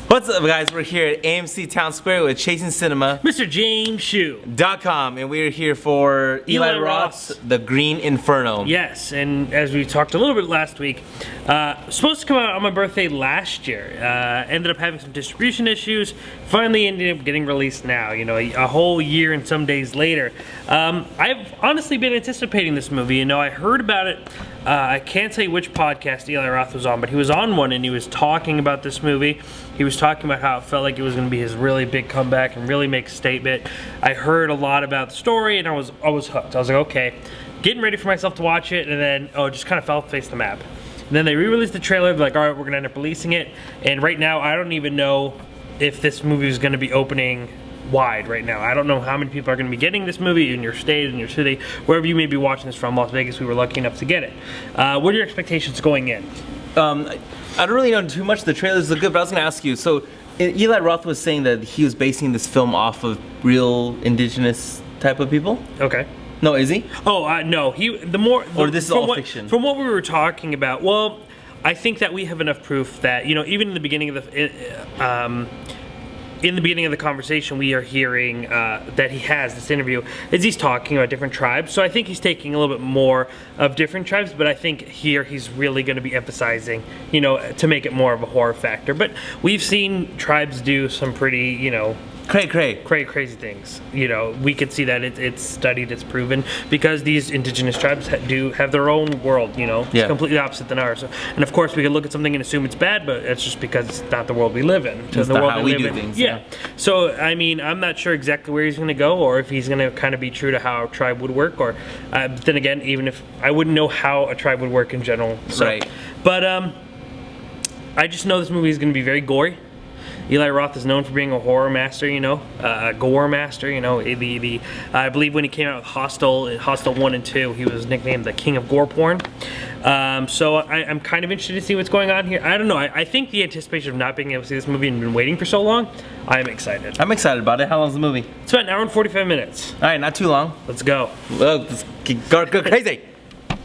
What's up, guys? We're here at AMC Town Square with Chasing Cinema. Mr. James Hsu. .com, and we're here for Eli Roth's The Green Inferno. Yes, and as we talked a little bit last week, supposed to come out on my birthday last year. Ended up having some distribution issues. Finally ended up getting released now, you know, a whole year and some days later. I've honestly been anticipating this movie. You know, I heard about it. I can't say which podcast Eli Roth was on, but he was on one and he was talking about this movie. He was talking about how it felt like it was going to be his really big comeback and really make a statement. I heard a lot about the story and I was hooked. I was like, okay, getting ready for myself to watch it, and then it just kind of fell face the map. And then they re-released the trailer. They're like, all right, we're going to end up releasing it. And right now, I don't even know if this movie is going to be opening wide right now. I don't know how many people are going to be getting this movie in your state, in your city, wherever you may be watching this from. Las Vegas, we were lucky enough to get it. What are your expectations going in? I don't really know too much. The trailers look good, but I was going to ask you. So Eli Roth was saying that he was basing this film off of real indigenous type of people. Okay. No, is he? Oh, no. Or this is all fiction? From what we were talking about, well, I think that we have enough proof that, you know, even in the beginning of the conversation, we are hearing that he has this interview as he's talking about different tribes. So I think he's taking a little bit more of different tribes, but I think here he's really going to be emphasizing, you know, to make it more of a horror factor. But we've seen tribes do some pretty, you know, crazy things. You know, we could see that it's studied, it's proven, because these indigenous tribes do have their own world, you know, yeah. Completely opposite than ours. And of course, we could look at something and assume it's bad, but it's just because it's not the world we live in. It's not how we do things. Yeah. So, I mean, I'm not sure exactly where he's going to go, or if he's going to kind of be true to how a tribe would work, or then again, even if I wouldn't know how a tribe would work in general. So, right. But I just know this movie is going to be very gory. Eli Roth is known for being a horror master, you know, a gore master, you know. I believe when he came out with Hostel 1 and 2, he was nicknamed the King of Gore Porn. So I'm kind of interested to see what's going on here. I don't know. I think the anticipation of not being able to see this movie and been waiting for so long, I'm excited. I'm excited about it. How long's the movie? It's about an hour and 45 minutes. All right, not too long. Let's go. Let's go crazy. All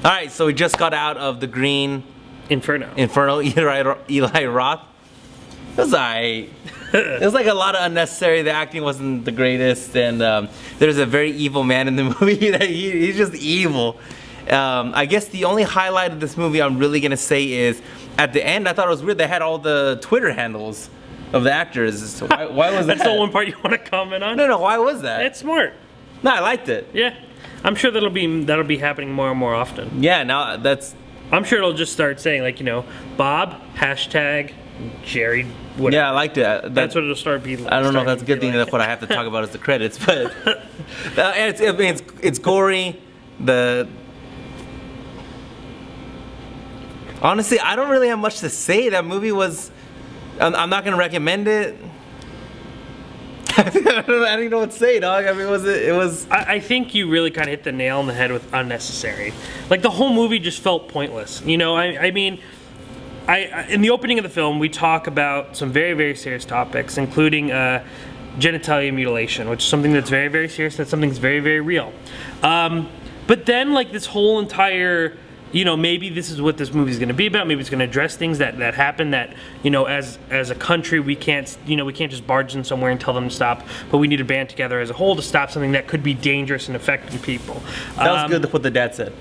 right, so we just got out of the Green Inferno. Eli Roth. It was alright. It was like a lot of unnecessary. The acting wasn't the greatest, and there's a very evil man in the movie. That he's just evil. I guess the only highlight of this movie I'm really gonna say is at the end. I thought it was weird. They had all the Twitter handles of the actors. So why was that? That's the one part you want to comment on? No. Why was that? It's smart. No, I liked it. Yeah, I'm sure that'll be happening more and more often. Yeah, now that's. I'm sure it'll just start saying, like, you know, Bob hashtag Jerry. Whatever. Yeah, I liked it. That's what it'll start being. I don't know if that's a good thing. That's what I have to talk about is the credits, but it's gory. Honestly, I don't really have much to say. That movie was. I'm not gonna recommend it. I don't even know what to say, dog. I mean, it was. I think you really kind of hit the nail on the head with unnecessary. Like, the whole movie just felt pointless. You know, I mean. In the opening of the film, we talk about some very, very serious topics, including genitalia mutilation, which is something that's very, very serious. That's something that's very, very real. But then, like, this whole entire, you know, maybe this is what this movie is going to be about. Maybe it's going to address things that happen that, you know, as a country, we can't just barge in somewhere and tell them to stop. But we need to band together as a whole to stop something that could be dangerous and affecting people. That was good what the dad said.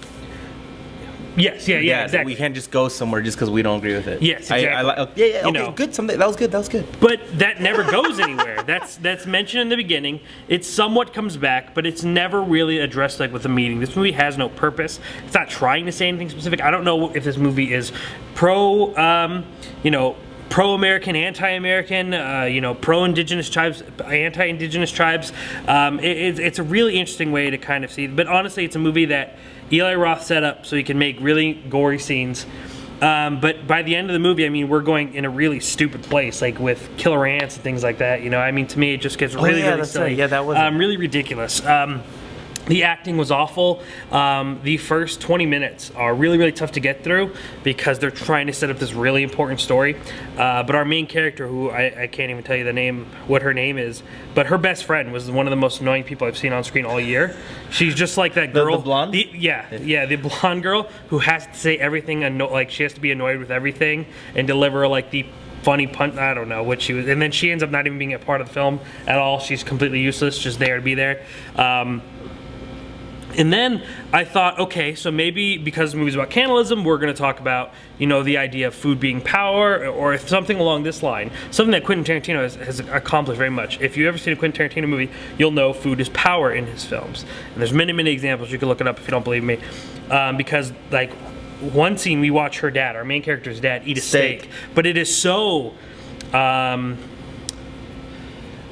Yes, yeah, exactly. We can't just go somewhere just because we don't agree with it. Yes, exactly. Okay, know. Good. That was good. But that never goes anywhere. That's mentioned in the beginning. It somewhat comes back, but it's never really addressed like with a meaning. This movie has no purpose. It's not trying to say anything specific. I don't know if this movie is pro-American, anti-American, pro-indigenous tribes, anti-indigenous tribes. It's a really interesting way to kind of see. But honestly, it's a movie that Eli Roth set up so he can make really gory scenes. But by the end of the movie, I mean, we're going in a really stupid place, like with killer ants and things like that. You know, I mean, to me, it just gets really silly. Right. Yeah, that was really ridiculous. The acting was awful. The first 20 minutes are really, really tough to get through because they're trying to set up this really important story. But our main character, who I can't even tell you what her name is, but her best friend was one of the most annoying people I've seen on screen all year. She's just like that girl. The blonde? The blonde girl who has to say everything, like she has to be annoyed with everything and deliver like the funny punt. I don't know what she was, and then she ends up not even being a part of the film at all. She's completely useless, just there to be there. And then I thought, okay, so maybe because the movie's about cannibalism, we're going to talk about, the idea of food being power, or something along this line. Something that Quentin Tarantino has accomplished very much. If you've ever seen a Quentin Tarantino movie, you'll know food is power in his films. And there's many, many examples. You can look it up if you don't believe me. Because, like, one scene we watch her dad, our main character's dad, eat a steak. But it is so...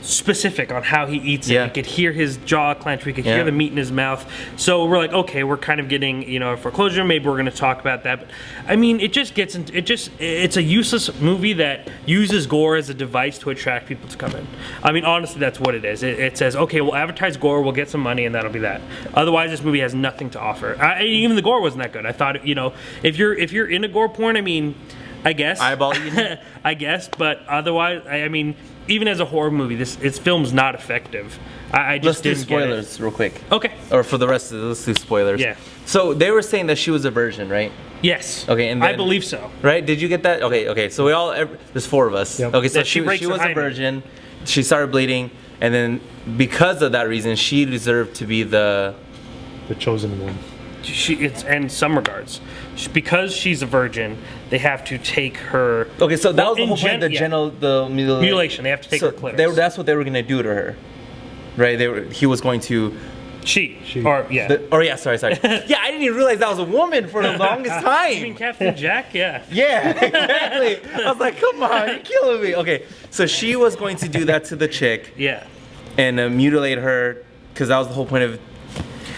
specific on how he eats it. We could hear his jaw clench. We could hear the meat in his mouth. So we're like, okay, we're kind of getting, a foreclosure. Maybe we're going to talk about that. But I mean, it just gets into it's a useless movie that uses gore as a device to attract people to come in. I mean, honestly, that's what it is. It says, okay, we'll advertise gore, we'll get some money, and that'll be that. Otherwise, this movie has nothing to offer. Even the gore wasn't that good. I thought, if you're into gore porn, I mean, I guess eyeball eating. I guess, but otherwise, I mean, even as a horror movie, its film's not effective. I just let's do spoilers real quick. Okay. Or for the rest of it, let's do spoilers. Yeah. So they were saying that she was a virgin, right? Yes. Okay, and then, I believe so. Right? Did you get that? Okay. So we all there's 4 of us. Yep. Okay, so she she was a virgin. She started bleeding, and then because of that reason, she deserved to be the chosen one. In some regards, because she's a virgin, they have to take her. Okay, so that was the whole point. The mutilation. They have to take her clitoris. That's what they were gonna do to her, right? He was going to. She. Sorry. Yeah, I didn't even realize that was a woman for the longest time. You mean Captain Jack? Yeah. Yeah, exactly. I was like, come on, you're killing me. Okay, so she was going to do that to the chick. Yeah. And mutilate her, because that was the whole point of.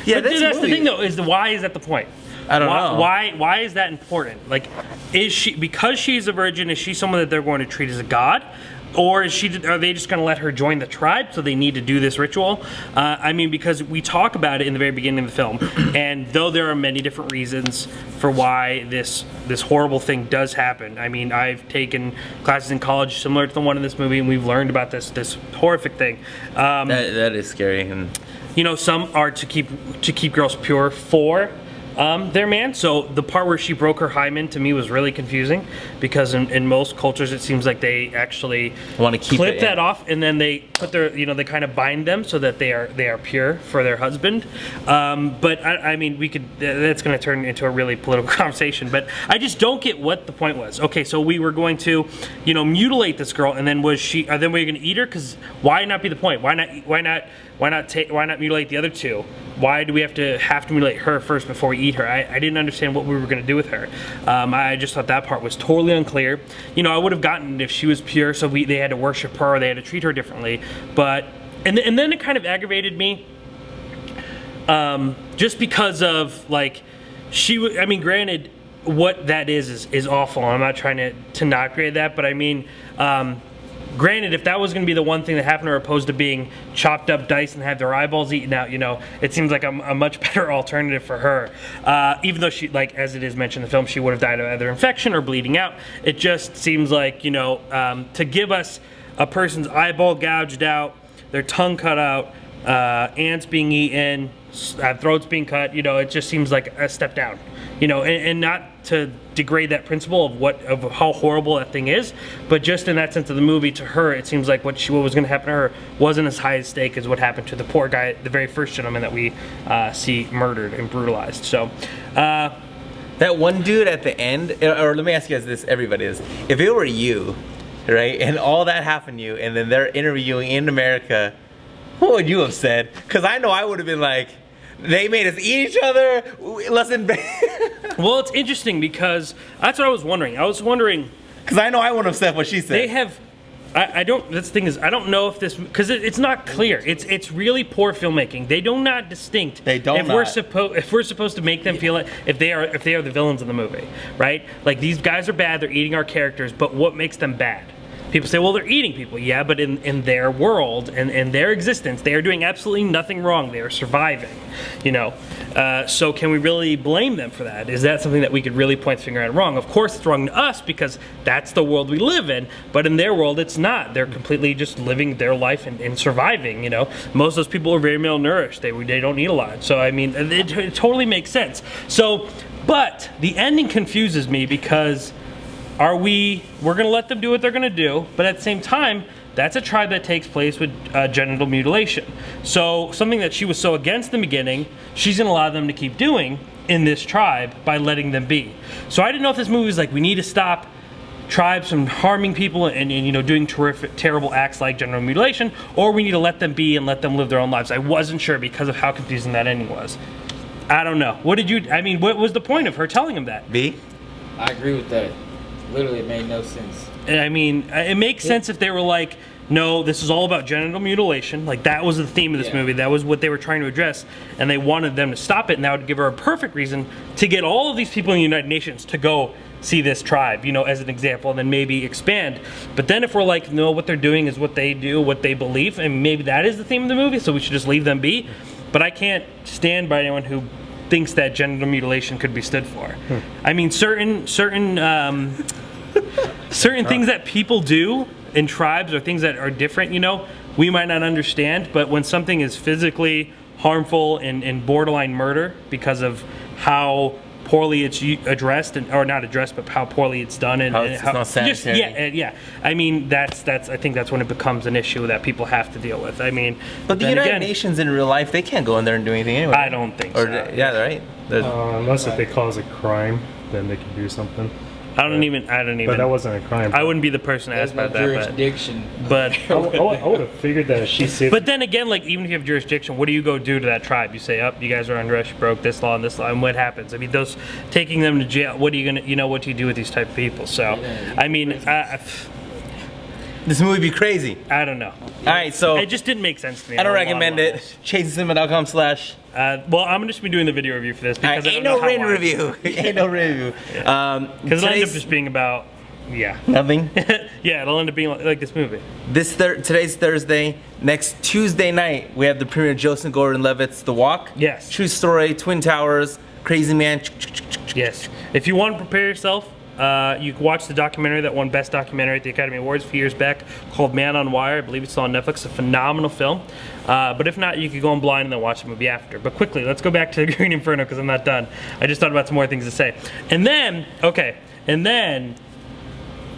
Yeah, but that's the thing, though. Why is that the point? I don't know. Why is that important? Like, is she, because she's a virgin, is she someone that they're going to treat as a god? Or are they just going to let her join the tribe, so they need to do this ritual? I mean, because we talk about it in the very beginning of the film, and though there are many different reasons for why this horrible thing does happen. I mean, I've taken classes in college similar to the one in this movie, and we've learned about this horrific thing. That is scary. And some are to keep girls pure for their man. So the part where she broke her hymen to me was really confusing, because in most cultures it seems like they actually want to keep clip that off, and then they put their they kind of bind them so that they are pure for their husband. But I mean, that's going to turn into a really political conversation. But I just don't get what the point was. Okay, so we were going to mutilate this girl, and then then we were going to eat her? Because why not be the point? Why not mutilate the other two? Why do we have to mutilate her first before we eat her? I didn't understand what we were going to do with her. I just thought that part was totally unclear. I would have gotten it if she was pure, so they had to worship her, or they had to treat her differently. But and then it kind of aggravated me, just because of I mean, granted, what that is awful. I'm not trying to not grade that, but I mean. Granted, if that was going to be the one thing that happened to her, opposed to being chopped up, diced, and have their eyeballs eaten out, it seems like a much better alternative for her. Even though she, as it is mentioned in the film, she would have died of either infection or bleeding out. It just seems like, to give us a person's eyeball gouged out, their tongue cut out, ants being eaten, throats being cut, it just seems like a step down. And not to degrade that principle of how horrible that thing is, but just in that sense of the movie, to her, it seems like what was going to happen to her wasn't as high a stake as what happened to the poor guy, the very first gentleman that we see murdered and brutalized. So, that one dude at the end, or let me ask you guys this, everybody is, if it were you, right, and all that happened to you, and then they're interviewing in America, what would you have said? Because I know I would have been like, they made us eat each other. Listen. Well, it's interesting because that's what I was wondering. Because I know I wouldn't have said what she said. They have. I don't. This thing is, I don't know if this, because it's not clear. It's really poor filmmaking. They do not distinct. They don't. If we're supposed to make them feel like if they are the villains in the movie, right? Like, these guys are bad. They're eating our characters. But what makes them bad? People say, well, they're eating people. Yeah, but in their world and in their existence, they are doing absolutely nothing wrong. They are surviving, So can we really blame them for that? Is that something that we could really point the finger at wrong? Of course, it's wrong to us because that's the world we live in. But in their world, it's not. They're completely just living their life and surviving, Most of those people are very malnourished. They don't eat a lot. So, I mean, it totally makes sense. So, but the ending confuses me because we're gonna let them do what they're gonna do, but at the same time, that's a tribe that takes place with genital mutilation. So something that she was so against in the beginning, she's gonna allow them to keep doing in this tribe by letting them be. So I didn't know if this movie was like, we need to stop tribes from harming people and doing terrible acts like genital mutilation, or we need to let them be and let them live their own lives. I wasn't sure because of how confusing that ending was. I don't know. What was the point of her telling him that? B? I agree with that. Literally, it made no sense. I mean, it makes sense if they were like, no, this is all about genital mutilation. Like, that was the theme of this movie. That was what they were trying to address, and they wanted them to stop it, and that would give her a perfect reason to get all of these people in the United Nations to go see this tribe, as an example, and then maybe expand. But then if we're like, no, what they're doing is what they do, what they believe, and maybe that is the theme of the movie, so we should just leave them be. But I can't stand by anyone who thinks that genital mutilation could be stood for. I mean, certain things that people do in tribes or things that are different, we might not understand, but when something is physically harmful and borderline murder because of how poorly it's addressed, or not addressed, but how poorly it's done, and how it's not sanitary. Yeah. I mean, that's. I think that's when it becomes an issue that people have to deal with. I mean, but the United Nations in real life, they can't go in there and do anything anyway. I don't think so. Yeah, right. Unless if they cause a crime, then they can do something. I don't even. But that wasn't a crime. I wouldn't be the person to ask about that. Jurisdiction. But I would have figured that she said. But then again, like, even if you have jurisdiction, what do you go do to that tribe? You say, "Up, you guys are under arrest. You broke this law and this law." And what happens? I mean, those taking them to jail. What are you gonna? What do you do with these type of people? So, I mean, this movie be crazy. I don't know. All right, so it just didn't make sense to me. I don't recommend it. ChaseCinema.com/. Well, I'm just be doing the video review for this because ain't no rain review. Ain't no review. Because it'll end up just being about nothing. Yeah, it'll end up being like this movie. Today's Thursday. Next Tuesday night we have the premiere of Joseph Gordon-Levitt's The Walk. Yes. True story. Twin Towers. Crazy man. Yes. If you want to prepare yourself, you can watch the documentary that won Best Documentary at the Academy Awards a few years back called Man on Wire. I believe it's still on Netflix. A phenomenal film. But if not, you could go in blind and then watch the movie after. But quickly, let's go back to Green Inferno because I'm not done. I just thought about some more things to say. And then,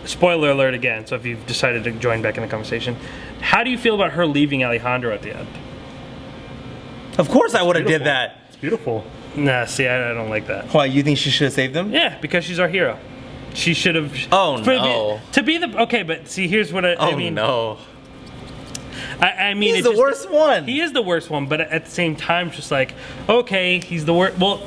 spoiler alert again, so if you've decided to join back in the conversation, how do you feel about her leaving Alejandro at the end? Of course I would have did that. It's beautiful. Nah, see, I don't like that. Why, you think she should have saved him? Yeah, because she's our hero. She should have. Oh, no. To be the. Okay, but see, here's what I mean. Oh, no. I mean, he's the worst one. He is the worst one, but at the same time, it's just like, okay, he's the worst. Well,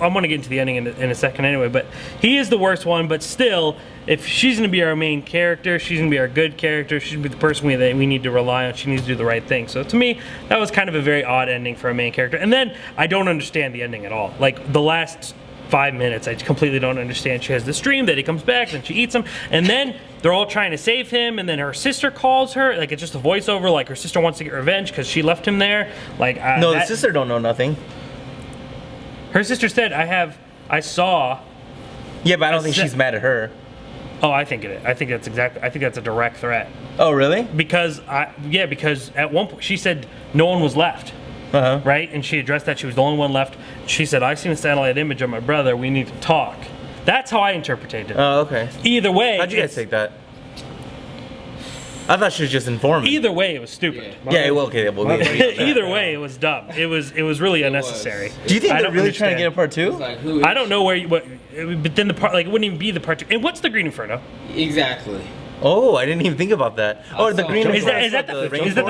I'm gonna get into the ending in a second anyway. But he is the worst one. But still, if she's gonna be our main character, she's gonna be our good character. She's gonna be the person we need to rely on. She needs to do the right thing. So to me, that was kind of a very odd ending for a main character. And then I don't understand the ending at all. Like the last 5 minutes, I completely don't understand. She has this dream that he comes back, then she eats him, and then they're all trying to save him, and then her sister calls her, like it's just a voiceover, like her sister wants to get revenge because she left him there. Like no, the sister don't know nothing. Her sister said, I saw. Yeah, but I don't think she's mad at her. Oh, I think it is. I think that's a direct threat. Oh, really? Because at one point she said no one was left. Right? And she addressed that she was the only one left. She said, I've seen a satellite image of my brother. We need to talk. That's how I interpreted it. Oh, okay. Either way. How'd you guys take that? I thought she was just informing. Either way, it was stupid. Yeah, well, okay. Either way, it was dumb. It was really unnecessary. Do you think they're really trying to get a part 2? Like, I don't know but then the part, like, it wouldn't even be the part 2. And what's the Green Inferno? Exactly. Oh, I didn't even think about that. Oh, the Green Is Inferno. that the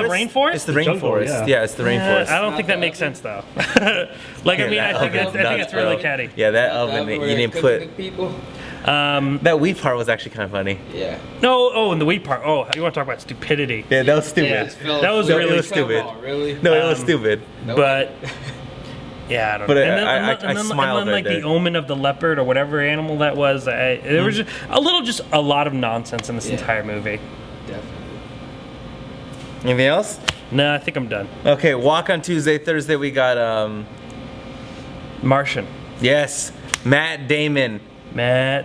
rainforest? It's the rainforest. Yeah, it's the rainforest. I don't think that makes sense though. Like, I mean, I think it's really catty. Yeah, that oven you didn't put. People. That wheat part was actually kind of funny. Yeah. No, and the wheat part. Oh, you want to talk about stupidity? Yeah, that was stupid. Yeah, that was really stupid. Really? No, it was stupid. But yeah, I don't know. But And then, smiled like the omen of the leopard or whatever animal that was. There was just a lot of nonsense in this entire movie. Definitely. Anything else? No, I think I'm done. Okay, Walk on Tuesday. Thursday we got Martian. Yes, Matt Damon.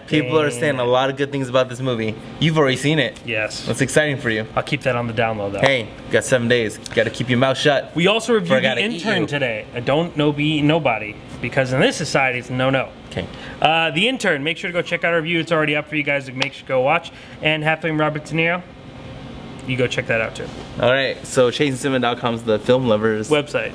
People are saying a lot of good things about this movie. You've already seen it. Yes. That's exciting for you. I'll keep that on the download though. Hey, you got 7 days. Got to keep your mouth shut. We also reviewed The gotta eat Intern you. today. Don't be nobody. because in this society it's no. Okay. The Intern, make sure to go check out our review. It's already up for you guys to make sure to go watch. And Halfling Robert De Niro, you go check that out too. All right. So ChaseandCinema.com is the film lovers Website.